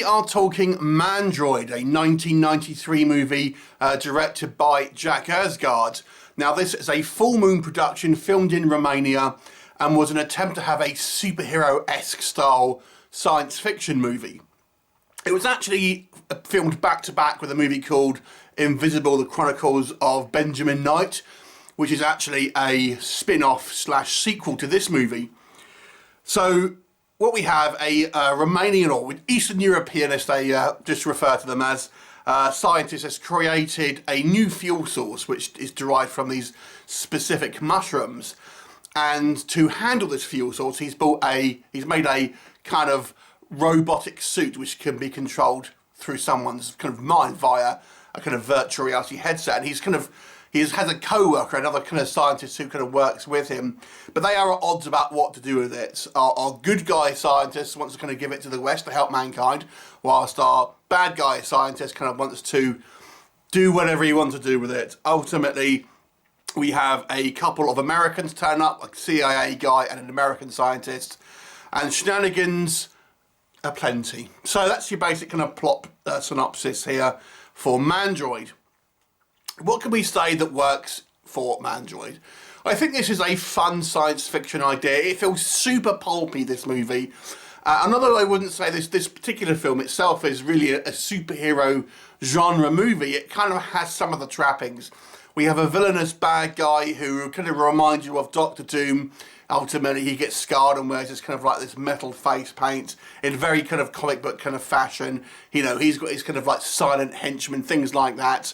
we are talking Mandroid, a 1993 movie directed by Jack Ersgaard. Now, this is a full moon production filmed in Romania and was an attempt to have a superhero-esque style science fiction movie. It was actually filmed back-to-back with a movie called Invisible, The Chronicles of Benjamin Knight, which is actually a spin-off / sequel to this movie. So what we have, a Romanian or Eastern European, as they just refer to them as, scientist has created a new fuel source which is derived from these specific mushrooms. And to handle this fuel source, he's made a kind of robotic suit which can be controlled through someone's kind of mind via a kind of virtual reality headset. And he has a co-worker, another kind of scientist who kind of works with him, but they are at odds about what to do with it. Our good guy scientist wants to kind of give it to the West to help mankind, whilst our bad guy scientist kind of wants to do whatever he wants to do with it. Ultimately, we have a couple of Americans turn up, a CIA guy and an American scientist, and shenanigans aplenty. So that's your basic kind of plot synopsis here for Mandroid. What can we say that works for Mandroid? I think this is a fun science fiction idea. It feels super pulpy, this movie. And although I wouldn't say this particular film itself is really a superhero genre movie, it kind of has some of the trappings. We have a villainous bad guy who kind of reminds you of Doctor Doom. Ultimately, he gets scarred and wears this kind of like this metal face paint in very kind of comic book kind of fashion. You know, he's got his kind of like silent henchmen, things like that.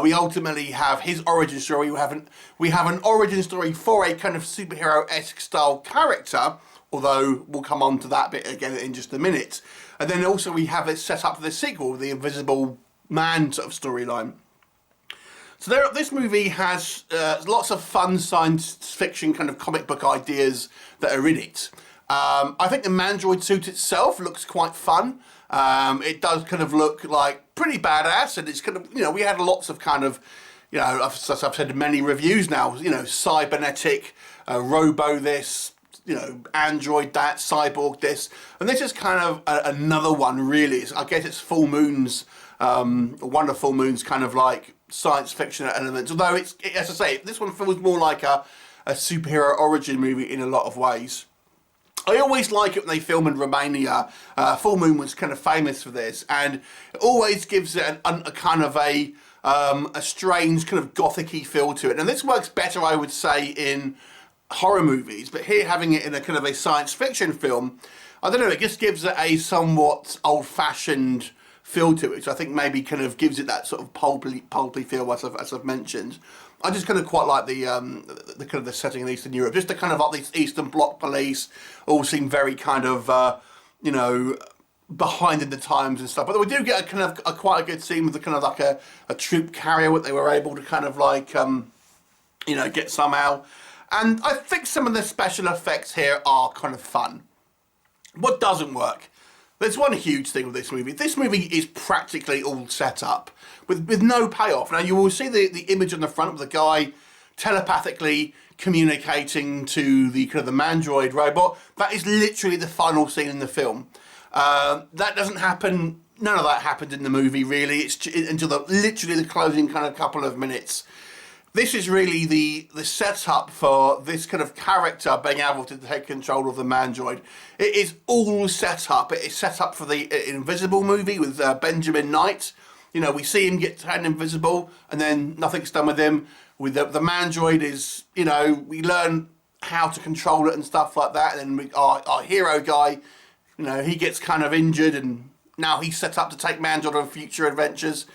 We ultimately have his origin story. We have an origin story for a kind of superhero-esque style character, although we'll come on to that bit again in just a minute. And then also we have it set up for the sequel, the Invisible Man sort of storyline. So this movie has lots of fun science fiction kind of comic book ideas that are in it. I think the Mandroid suit itself looks quite fun. It does kind of look like pretty badass, and it's kind of, you know, we had lots of kind of, you know, as I've said in many reviews now, you know, cybernetic, robo this, you know, android that, cyborg this, and this is kind of another one really. I guess it's full moons, one of full moons kind of like science fiction elements, although it's, as I say, this one feels more like a superhero origin movie in a lot of ways. I always like it when they film in Romania. Full Moon was kind of famous for this, and it always gives it a kind of a strange kind of gothic-y feel to it. And this works better, I would say, in horror movies, but here having it in a kind of a science fiction film, I don't know, it just gives it a somewhat old-fashioned feel to it. So I think maybe kind of gives it that sort of pulpy feel, as I've mentioned. I just kind of quite like the kind of the setting in Eastern Europe. Just the kind of like these Eastern Bloc police all seem very kind of you know, behind in the times and stuff. But we do get a kind of quite a good scene with the kind of like a troop carrier what they were able to kind of like you know, get somehow. And I think some of the special effects here are kind of fun. What doesn't work? There's one huge thing with this movie. This movie is practically all set up with no payoff. Now, you will see the image on the front of the guy telepathically communicating to the kind of the Mandroid robot. That is literally the final scene in the film. That doesn't happen. None of that happened in the movie, really. It's until literally the closing kind of couple of minutes. This is really the setup for this kind of character being able to take control of the Mandroid. It is all set up. It is set up for the Invisible movie with Benjamin Knight. You know, we see him get turned invisible and then nothing's done with him. With the Mandroid is, you know, we learn how to control it and stuff like that. And then our hero guy, you know, he gets kind of injured and now he's set up to take Mandroid on future adventures.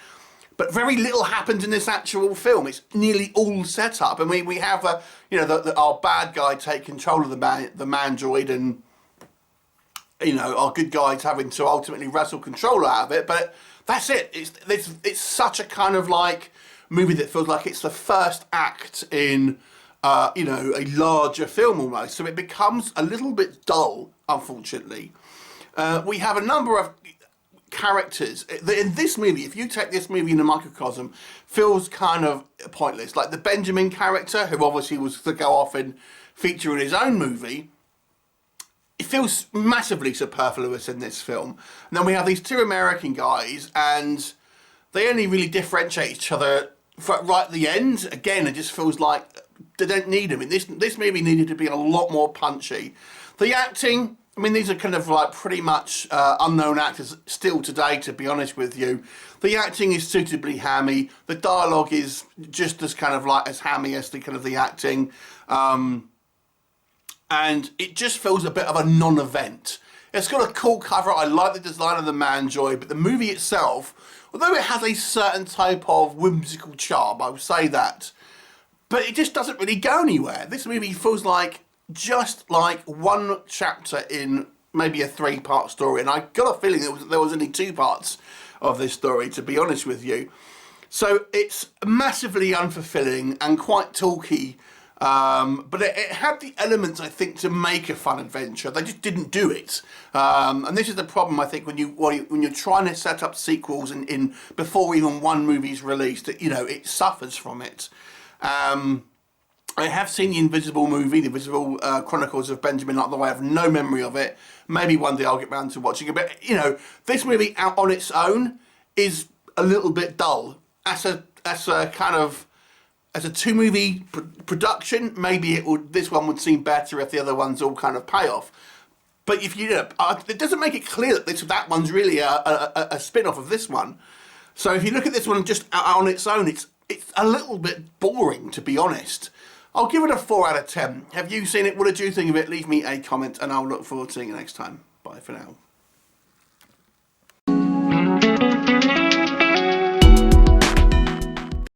But very little happens in this actual film. It's nearly all set up, and we have you know, our bad guy take control of the Mandroid, and you know, our good guy's having to ultimately wrestle control out of it. But that's it. It's such a kind of like movie that feels like it's the first act in you know, a larger film almost. So it becomes a little bit dull, unfortunately. We have a number of characters in this movie, if you take this movie in a microcosm, feels kind of pointless. Like the Benjamin character, who obviously was to go off and feature in his own movie, it feels massively superfluous in this film. And then we have these two American guys, and they only really differentiate each other right at the end. Again, it just feels like they don't need them. This movie needed to be a lot more punchy. The acting, I mean, these are kind of like pretty much unknown actors still today, to be honest with you. The acting is suitably hammy. The dialogue is just as kind of like as hammy as the kind of the acting. And it just feels a bit of a non-event. It's got a cool cover. I like the design of the Mandroid, but the movie itself, although it has a certain type of whimsical charm, I would say that, but it just doesn't really go anywhere. This movie feels like just like one chapter in maybe a 3-part story, and I got a feeling there was only 2 parts of this story, to be honest with you. So it's massively unfulfilling and quite talky, but it had the elements, I think, to make a fun adventure. They just didn't do it, and this is the problem, I think, when you're trying to set up sequels in before even one movie's released. It suffers from it. I have seen the Invisible movie, the Invisible Chronicles of Benjamin, although I have no memory of it. Maybe one day I'll get round to watching it. But, this movie out on its own is a little bit dull. As a 2-movie production, maybe this one would seem better if the other ones all kind of pay off. But it doesn't make it clear that that one's really a spin-off of this one. So if you look at this one just out on its own, it's a little bit boring, to be honest. I'll give it a 4 out of 10. Have you seen it? What did you think of it? Leave me a comment and I'll look forward to seeing you next time. Bye for now.